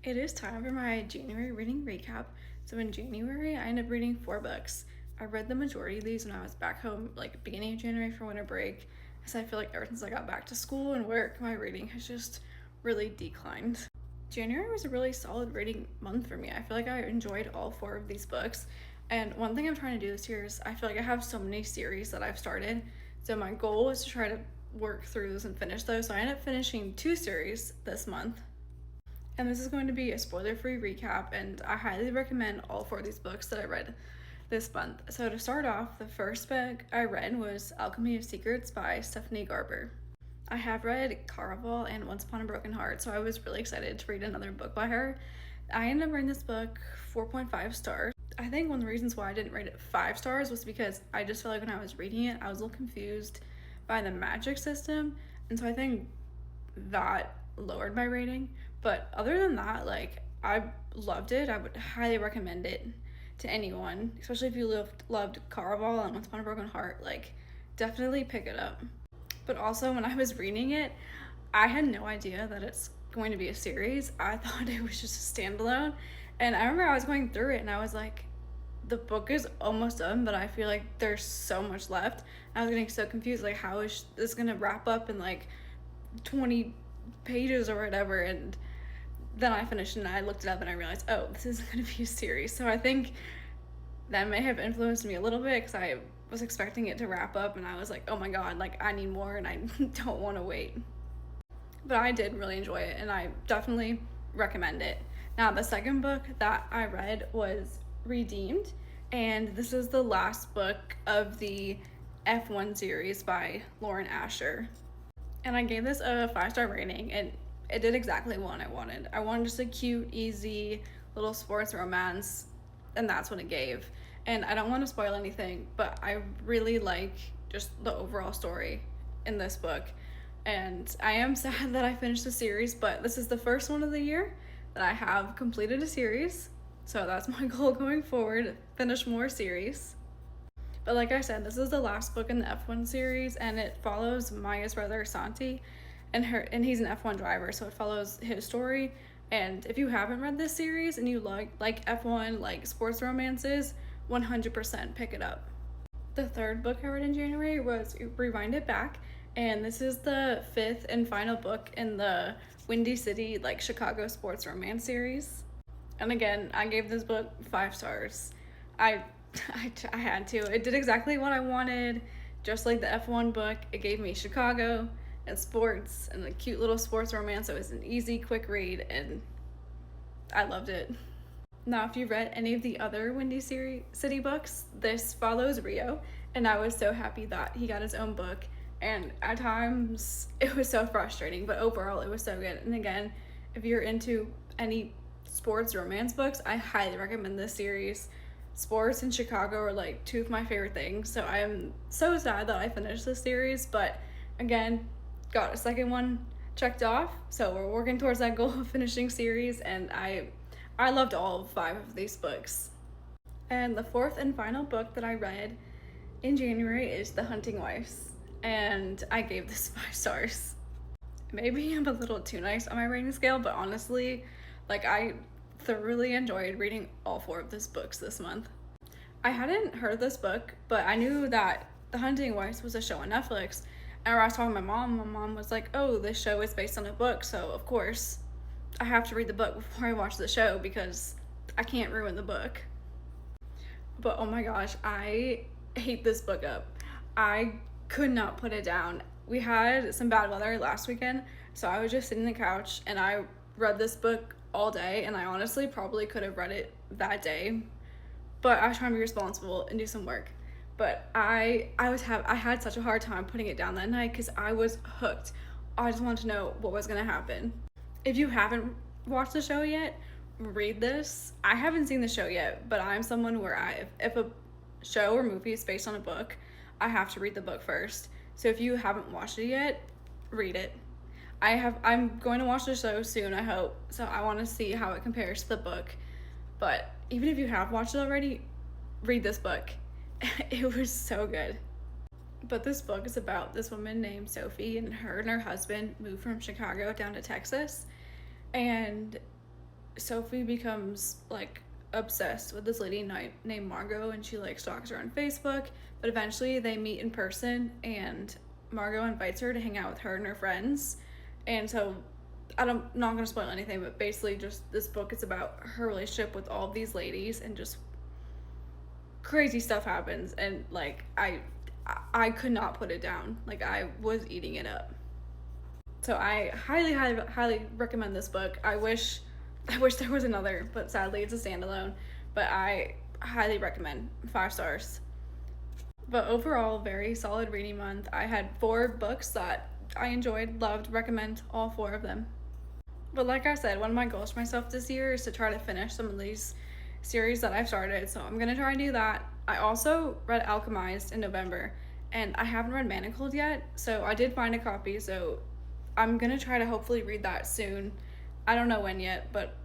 It is time for my January reading recap. So in January, I ended up reading 4 books. I read the majority of these when I was back home, like beginning of January for winter break. Because I feel like ever since I got back to school and work, my reading has just really declined. January was a really solid reading month for me. I feel like I enjoyed all 4 of these books. And one thing I'm trying to do this year is I feel like I have so many series that I've started. So my goal is to try to work through those and finish those. So I ended up finishing 2 series this month. And this is going to be a spoiler free recap, and I highly recommend all 4 of these books that I read this month. So, to start off, the first book I read was Alchemy of Secrets by Stephanie Garber. I have read Caraval and Once Upon a Broken Heart, so I was really excited to read another book by her. I ended up rating this book 4.5 stars. I think one of the reasons why I didn't rate it 5 stars was because I just felt like when I was reading it, I was a little confused by the magic system, and so I think that lowered my rating. But other than that, like, I loved it. I would highly recommend it to anyone, especially if you loved Caraval and Once Upon a Broken Heart. Like, definitely pick it up. But also, when I was reading it, I had no idea that it's going to be a series. I thought it was just a standalone. And I remember I was going through it and I was like, the book is almost done, but I feel like there's so much left. I was getting so confused, like, how is this gonna wrap up in like 20 pages or whatever? And then I finished and I looked it up and I realized, oh, this isn't going to be a series. So I think that may have influenced me a little bit because I was expecting it to wrap up and I was like, oh my god, like, I need more and I don't want to wait. But I did really enjoy it and I definitely recommend it. Now, the second book that I read was Redeemed, and this is the last book of the F1 series by Lauren Asher. And I gave this a 5-star rating, and it did exactly what I wanted. I wanted just a cute, easy little sports romance, and that's what it gave. And I don't want to spoil anything, but I really like just the overall story in this book. And I am sad that I finished the series, but this is the first one of the year that I have completed a series. So that's my goal going forward, finish more series. But like I said, this is the last book in the F1 series, and it follows Maya's brother Santi, and he's an F1 driver, so it follows his story. And if you haven't read this series and you like F1, like sports romances, 100% pick it up. The third book I read in January was Rewind It Back, and this is the 5th and final book in the Windy City, like, Chicago sports romance series. And again, I gave this book 5 stars. I I had to. It did exactly what I wanted. Just like the F1 book, it gave me Chicago and sports and a cute little sports romance. It was an easy, quick read, and I loved it. Now, if you've read any of the other Windy City books, this follows Rio, and I was so happy that he got his own book. And at times, it was so frustrating, but overall, it was so good. And again, if you're into any sports romance books, I highly recommend this series. Sports and Chicago are like 2 of my favorite things, so I am so sad that I finished this series, but again, got a second one checked off, so we're working towards that goal of finishing series, and I loved all 5 of these books. And the 4th and final book that I read in January is The Hunting Wives, and I gave this 5 stars. Maybe I'm a little too nice on my rating scale, but honestly, like, I thoroughly enjoyed reading all 4 of these books this month. I hadn't heard this book, but I knew that The Hunting Wives was a show on Netflix. And when I was talking to my mom was like, oh, this show is based on a book, so of course I have to read the book before I watch the show because I can't ruin the book. But oh my gosh, I hate this book up. I could not put it down. We had some bad weather last weekend, so I was just sitting on the couch and I read this book all day, and I honestly probably could have read it that day, but I was trying to be responsible and do some work. But I had such a hard time putting it down that night because I was hooked. I just wanted to know what was gonna happen. If you haven't watched the show yet, read this. I haven't seen the show yet, but I'm someone where if a show or movie is based on a book, I have to read the book first. So if you haven't watched it yet, read it. I'm going to watch the show soon, I hope, so I want to see how it compares to the book. But even if you have watched it already, read this book. It was so good. But this book is about this woman named Sophie, and her husband moved from Chicago down to Texas. And Sophie becomes like obsessed with this lady named Margot, and she like stalks her on Facebook. But eventually they meet in person, and Margot invites her to hang out with her and her friends. And so I'm not gonna spoil anything, but basically just this book is about her relationship with all of these ladies, and just crazy stuff happens, and like I could not put it down. Like I was eating it up. So I highly recommend this book. I wish there was another, but sadly it's a standalone. But I highly recommend. 5 stars. But overall, very solid reading month. I had 4 books that I enjoyed, loved, recommend all 4 of them. But like I said, one of my goals for myself this year is to try to finish some of these series that I've started. So I'm gonna try and do that. I also read Alchemized in November, and I haven't read Manacled yet. So I did find a copy. So I'm gonna try to hopefully read that soon. I don't know when yet, but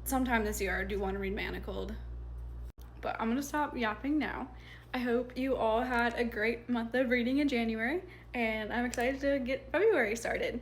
sometime this year I do want to read Manacled. But I'm gonna stop yapping now. I hope you all had a great month of reading in January, and I'm excited to get February started.